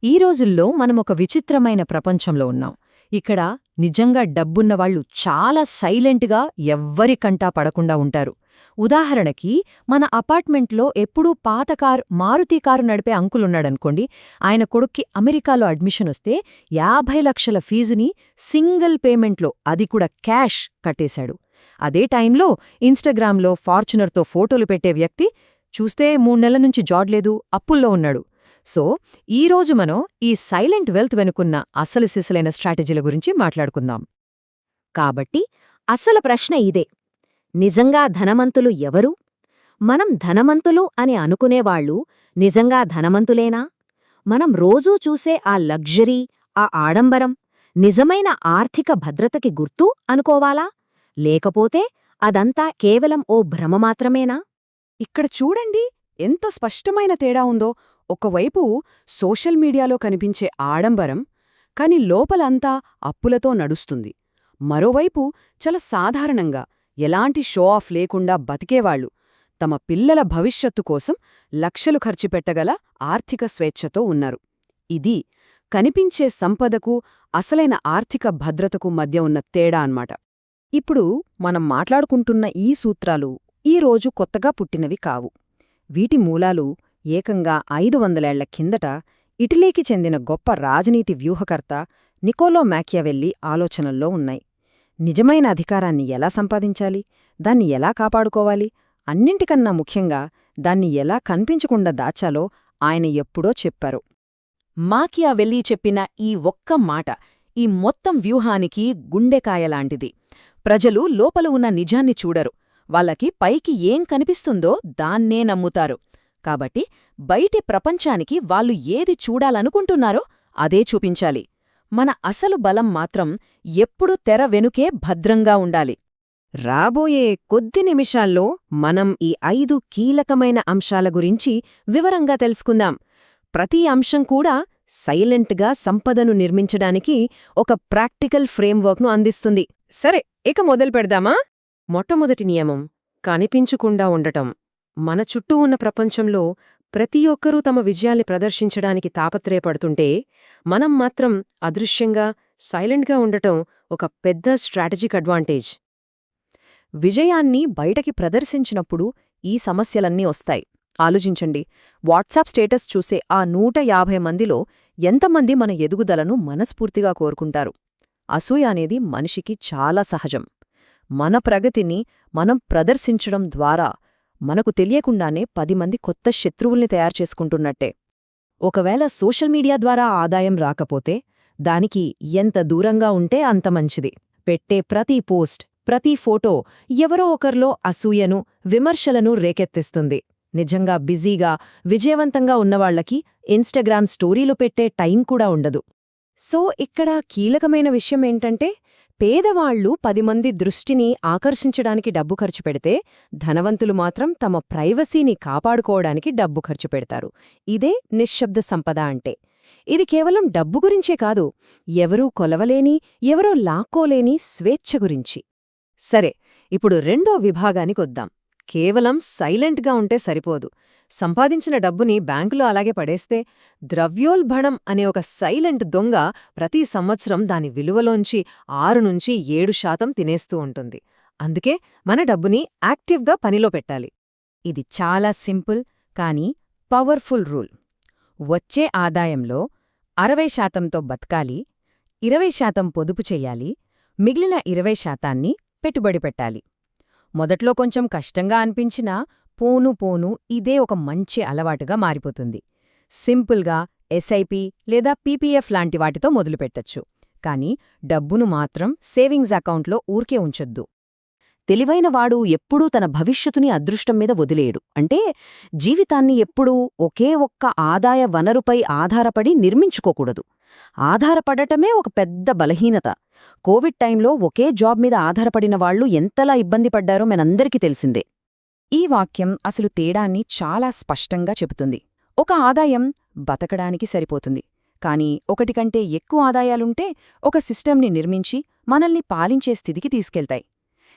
ఈ రోజుల్లో మనమొక విచిత్రమైన ప్రపంచంలో ఉన్నాం. ఇక్కడ నిజంగా డబ్బున్నవాళ్లు చాలా సైలెంట్గా ఎవ్వరికంటా పడకుండా ఉంటారు. ఉదాహరణకి మన అపార్ట్మెంట్లో ఎప్పుడూ పాత మారుతి కారు నడిపే అంకులున్నాడనుకోండి. ఆయన కొడుక్కి అమెరికాలో అడ్మిషనొస్తే 50 లక్షల ఫీజుని సింగిల్ పేమెంట్లో, అది కూడా క్యాష్, కట్టేశాడు. అదే టైంలో ఇన్‌స్టాగ్రామ్‌లో ఫార్చునర్తో ఫోటోలు పెట్టే వ్యక్తి చూస్తే 3 నెలల నుంచి జాడ్లేదు, అప్పుల్లో ఉన్నాడు. సో ఈరోజు మనం ఈ సైలెంట్ వెల్త్ వెనుకున్న అసలు సిసలైన స్ట్రాటజీల గురించి మాట్లాడుకుందాం. కాబట్టి అసలు ప్రశ్న ఇదే: నిజంగా ధనవంతులు ఎవరు? మనం ధనవంతులు అని అనుకునేవాళ్లు నిజంగా ధనవంతులేనా? మనం రోజూ చూసే ఆ లగ్జరీ, ఆ ఆడంబరం నిజమైన ఆర్థిక భద్రతకి గుర్తు అనుకోవాలా? లేకపోతే అదంతా కేవలం ఓ భ్రమ మాత్రమేనా? ఇక్కడ చూడండి ఎంత స్పష్టమైన తేడా ఉందో. ఒకవైపు సోషల్ మీడియాలో కనిపించే ఆడంబరం, కాని లోపలంతా అప్పులతో నడుస్తుంది. మరోవైపు చాలా సాధారణంగా ఎలాంటి షో ఆఫ్ లేకుండా బతికేవాళ్లు తమ పిల్లల భవిష్యత్తు కోసం లక్షలు ఖర్చు పెట్టగల ఆర్థిక స్వేచ్ఛతో ఉన్నారు. ఇది కనిపించే సంపదకు, అసలైన ఆర్థిక భద్రతకు మధ్య ఉన్న తేడా అన్నమాట. ఇప్పుడు మనం మాట్లాడుకుంటున్న ఈ సూత్రాలు ఈరోజు కొత్తగా పుట్టినవి కావు. వీటి మూలాలు ఏకంగా 500 ఏళ్ల కిందట ఇటలీకి చెందిన గొప్ప రాజనీతి వ్యూహకర్త నికోలో మ్యాకియావెల్లి ఆలోచనల్లో ఉన్నాయి. నిజమైన అధికారాన్ని ఎలా సంపాదించాలి, దాన్ని ఎలా కాపాడుకోవాలి, అన్నింటికన్నా ముఖ్యంగా దాన్ని ఎలా కనిపించకుండా దాచాలో ఆయన ఎప్పుడో చెప్పారు. మాకియావెల్లి చెప్పిన ఈ ఒక్క మాట ఈ మొత్తం వ్యూహానికి గుండెకాయలాంటిది. ప్రజలు లోపల ఉన్న నిజాన్ని చూడరు, వాళ్ళకి పైకి ఏం కనిపిస్తుందో దాన్నే నమ్ముతారు. కాబట్టి బయటి ప్రపంచానికి వాళ్ళు ఏది చూడాలనుకుంటున్నారో అదే చూపించాలి. మన అసలు బలం మాత్రం ఎప్పుడూ తెర వెనుకే భద్రంగా ఉండాలి. రాబోయే కొద్ది నిమిషాల్లో మనం ఈ 5 కీలకమైన అంశాల గురించి వివరంగా తెలుసుకుందాం. ప్రతి అంశం కూడా సైలెంట్గా సంపదను నిర్మించడానికి ఒక ప్రాక్టికల్ ఫ్రేమ్వర్క్ను అందిస్తుంది. సరే, ఇక మొదలు పెడదామా? మొట్టమొదటి నియమం కనిపించకుండా ఉండటం. మన చుట్టూ ఉన్న ప్రపంచంలో ప్రతి ఒక్కరూ తమ విజయాల్ని ప్రదర్శించడానికి తాపత్రయపడుతుంటే మనం మాత్రం అదృశ్యంగా, సైలెంట్గా ఉండటం ఒక పెద్ద స్ట్రాటజిక్ అడ్వాంటేజ్. విజయాన్ని బయటకి ప్రదర్శించినప్పుడు ఈ సమస్యలన్నీ వస్తాయి. ఆలోచించండి, వాట్సాప్ స్టేటస్ చూసే ఆ 150 మందిలో ఎంతమంది మన ఎదుగుదలను మనస్ఫూర్తిగా కోరుకుంటారు? అసూయ అనేది మనిషికి చాలా సహజం. మన ప్రగతిని మనం ప్రదర్శించడం ద్వారా మనకు తెలియకుండానే 10 మంది కొత్త శత్రువుల్ని తయారుచేసుకుంటున్నట్టే. ఒకవేళ సోషల్ మీడియా ద్వారా ఆదాయం రాకపోతే దానికి ఎంత దూరంగా ఉంటే అంత మంచిది. పెట్టే ప్రతి పోస్ట్, ప్రతి ఫోటో ఎవరో ఒకరిలో అసూయను, విమర్శలను రేకెత్తిస్తుంది. నిజంగా బిజీగా, విజయవంతంగా ఉన్నవాళ్లకి ఇన్‌స్టాగ్రామ్ స్టోరీలు పెట్టే టైం కూడా ఉండదు. సో ఇక్కడ కీలకమైన విషయమేంటంటే, పేదవాళ్లు 10 మంది దృష్టిని ఆకర్షించడానికి డబ్బు ఖర్చు పెడితే, ధనవంతులు మాత్రం తమ ప్రైవసీని కాపాడుకోవడానికి డబ్బు ఖర్చు పెడతారు. ఇదే నిశ్శబ్ద సంపద అంటే. ఇది కేవలం డబ్బు గురించే కాదు, ఎవరూ కొలవలేని, ఎవరో లాక్కోలేని స్వేచ్ఛ గురించి. సరే, ఇప్పుడు రెండో విభాగానికొద్దాం. కేవలం సైలెంట్గా ఉంటే సరిపోదు. సంపాదించిన డబ్బుని బ్యాంకులో అలాగే పడేస్తే ద్రవ్యోల్బణం అనే ఒక సైలెంట్ దొంగ ప్రతి సంవత్సరం దాని విలువలోంచి 6-7% తినేస్తూ ఉంటుంది. అందుకే మన డబ్బుని యాక్టివ్గా పనిలో పెట్టాలి. ఇది చాలా సింపుల్ కానీ పవర్ఫుల్ రూల్. వచ్చే ఆదాయంలో 60%తో బతకాలి, 20% పొదుపు చెయ్యాలి, మిగిలిన 20%ని పెట్టుబడి పెట్టాలి. మొదట్లో కొంచెం కష్టంగా అనిపించినా పోను పోను ఇదే ఒక మంచి అలవాటుగా మారిపోతుంది. సింపుల్గా ఎస్ఐపి లేదా పీపీఎఫ్ లాంటి వాటితో మొదలుపెట్టచ్చు. కానీ డబ్బును మాత్రం సేవింగ్స్ అకౌంట్లో ఊరికే ఉంచొద్దు. తెలివైనవాడు ఎప్పుడూ తన భవిష్యత్తుని అదృష్టం మీద వదిలేయడు. అంటే జీవితాన్ని ఎప్పుడూ ఒకే ఒక్క ఆదాయ వనరుపై ఆధారపడి నిర్మించుకోకూడదు. ఆధారపడటమే ఒక పెద్ద బలహీనత. కోవిడ్ టైంలో ఒకే జాబ్ మీద ఆధారపడిన వాళ్లు ఎంతలా ఇబ్బంది పడ్డారో మనందరికీ తెలిసిందే. ఈ వాక్యం అసలు తేడాన్ని చాలా స్పష్టంగా చెబుతుంది. ఒక ఆదాయం బతకడానికి సరిపోతుంది, కానీ ఒకటి కంటే ఎక్కువ ఆదాయాలుంటే ఒక సిస్టమ్ని నిర్మించి మనల్ని పాలించే స్థితికి తీసుకెళ్తాయి.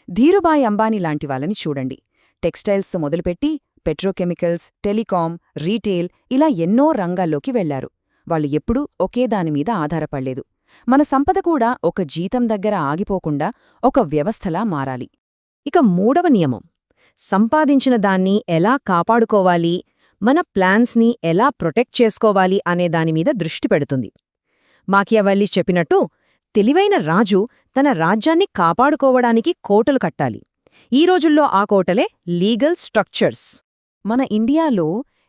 ధీరుభాయ్ అంబానీ లాంటి వాళ్ళని చూడండి. టెక్స్టైల్స్తో మొదలుపెట్టి పెట్రోకెమికల్స్, టెలికాం, రీటైల్ ఇలా ఎన్నో రంగాల్లోకి వెళ్లారు. వాళ్ళు ఎప్పుడూ ఒకే దానిమీద ఆధారపడలేదు. మన సంపద కూడా ఒక జీతం దగ్గర ఆగిపోకుండా ఒక వ్యవస్థలా మారాలి. ఇక 3వ నియమం, సంపాదించిన దాన్ని ఎలా కాపాడుకోవాలి, మన ప్లాన్స్ని ఎలా ప్రొటెక్ట్ చేసుకోవాలి అనే దానిమీద దృష్టి పెడుతుంది. మాకియావెల్లి చెప్పినట్టు తెలివైన రాజు తన రాజ్యాన్ని కాపాడుకోవడానికి కోటలు కట్టాలి. ఈ రోజుల్లో ఆ కోటలే లీగల్ స్ట్రక్చర్స్. మన ఇండియాలో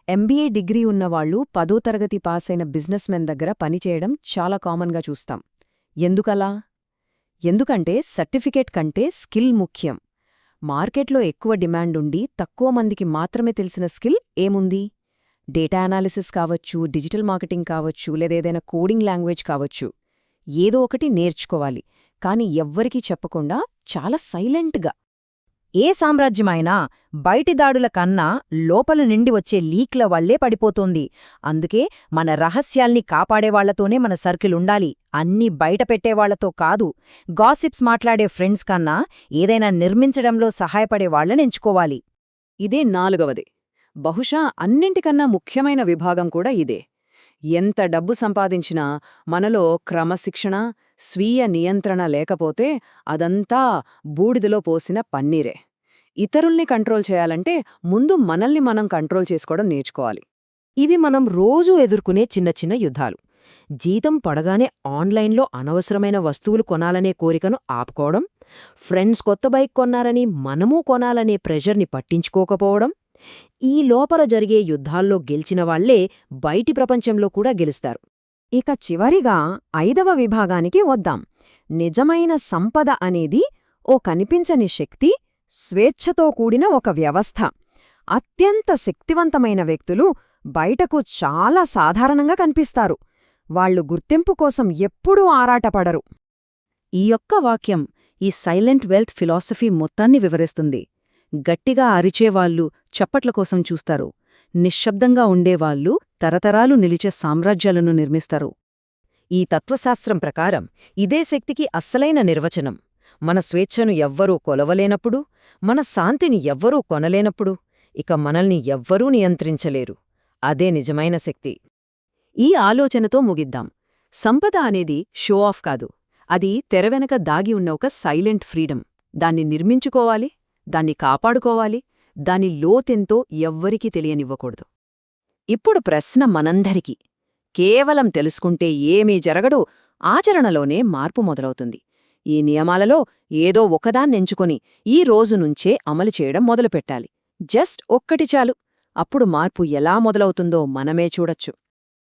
ఎంబీఏ డిగ్రీ ఉన్నవాళ్లు 10వ తరగతి పాసైన బిజినెస్ మెన్ దగ్గర పనిచేయడం చాలా కామన్గా చూస్తాం. ఎందుకలా? ఎందుకంటే సర్టిఫికేట్ కంటే స్కిల్ ముఖ్యం. మార్కెట్లో ఎక్కువ డిమాండుండి తక్కువ మందికి మాత్రమే తెలిసిన స్కిల్ ఏముంది? డేటా అనాలిసిస్ కావచ్చు, డిజిటల్ మార్కెటింగ్ కావచ్చు, లేదేదైనా కోడింగ్ లాంగ్వేజ్ కావచ్చు. ఏదో ఒకటి నేర్చుకోవాలి, కాని ఎవ్వరికీ చెప్పకుండా చాలా సైలెంట్గా. ఏ సామ్రాజ్యమైనా బయటి దాడుల కన్నా లోపల నిండి వచ్చే లీక్ల వల్లే పడిపోతోంది. అందుకే మన రహస్యాల్ని కాపాడేవాళ్లతోనే మన సర్కిలుండాలి, అన్నీ బయట పెట్టేవాళ్లతో కాదు. గాసిప్స్ మాట్లాడే ఫ్రెండ్స్ కన్నా ఏదైనా నిర్మించడంలో సహాయపడే వాళ్లని ఎంచుకోవాలి. ఇదే 4వది. బహుశా అన్నింటికన్నా ముఖ్యమైన విభాగం కూడా ఇదే. ఎంత డబ్బు సంపాదించినా మనలో క్రమశిక్షణ, స్వీయ నియంత్రణ లేకపోతే అదంతా బూడిదలో పోసిన పన్నీరే. ఇతరుల్ని కంట్రోల్ చేయాలంటే ముందు మనల్ని మనం కంట్రోల్ చేసుకోవడం నేర్చుకోవాలి. ఇవి మనం రోజూ ఎదుర్కొనే చిన్న చిన్న యుద్ధాలు. జీతం పడగానే ఆన్లైన్లో అనవసరమైన వస్తువులు కొనాలనే కోరికను ఆపుకోవడం, ఫ్రెండ్స్ కొత్త బైక్ కొన్నారని మనమూ కొనాలనే ప్రెషర్ని పట్టించుకోకపోవడం. ఈ లోపల జరిగే యుద్ధాల్లో గెలిచిన వాళ్లే బయటి ప్రపంచంలో కూడా గెలుస్తారు. ఇక చివరిగా 5వ విభాగానికి వద్దాం. నిజమైన సంపద అనేది ఓ కనిపించని శక్తి, స్వేచ్ఛతో కూడిన ఒక వ్యవస్థ. అత్యంత శక్తివంతమైన వ్యక్తులు బయటకు చాలా సాధారణంగా కనిపిస్తారు. వాళ్లు గుర్తింపు కోసం ఎప్పుడూ ఆరాటపడరు. ఈ యొక్క వాక్యం ఈ సైలెంట్ వెల్త్ ఫిలాసఫీ మొత్తాన్ని వివరిస్తుంది. గట్టిగా అరిచేవాళ్లు చప్పట్ల కోసం చూస్తారు, నిశ్శబ్దంగా ఉండేవాళ్లు తరతరాలు నిలిచే సామ్రాజ్యాలను నిర్మిస్తారు. ఈ తత్వశాస్త్రం ప్రకారం ఇదే శక్తికి అస్సలైన నిర్వచనం. మన స్వేచ్ఛను ఎవ్వరూ కొలవలేనప్పుడు, మన శాంతిని ఎవ్వరూ కొనలేనప్పుడు, ఇక మనల్ని ఎవ్వరూ నియంత్రించలేరు. అదే నిజమైన శక్తి. ఈ ఆలోచనతో ముగిద్దాం. సంపద అనేది షో ఆఫ్ కాదు, అది తెరవెనక దాగి ఉన్న ఒక సైలెంట్ ఫ్రీడమ్. దాన్ని నిర్మించుకోవాలి, దాన్ని కాపాడుకోవాలి, దాని లోతెంతో ఎవ్వరికీ తెలియనివ్వకూడదు. ఇప్పుడు ప్రశ్న మనందరికీ. కేవలం తెలుసుకుంటే ఏమీ జరగడు, ఆచరణలోనే మార్పు మొదలవుతుంది. ఈ నియమాలలో ఏదో ఒకదాన్నెంచుకొని ఈ రోజునుంచే అమలు చేయడం మొదలుపెట్టాలి. జస్ట్ ఒక్కటి చాలు. అప్పుడు మార్పు ఎలా మొదలవుతుందో మనమే చూడొచ్చు.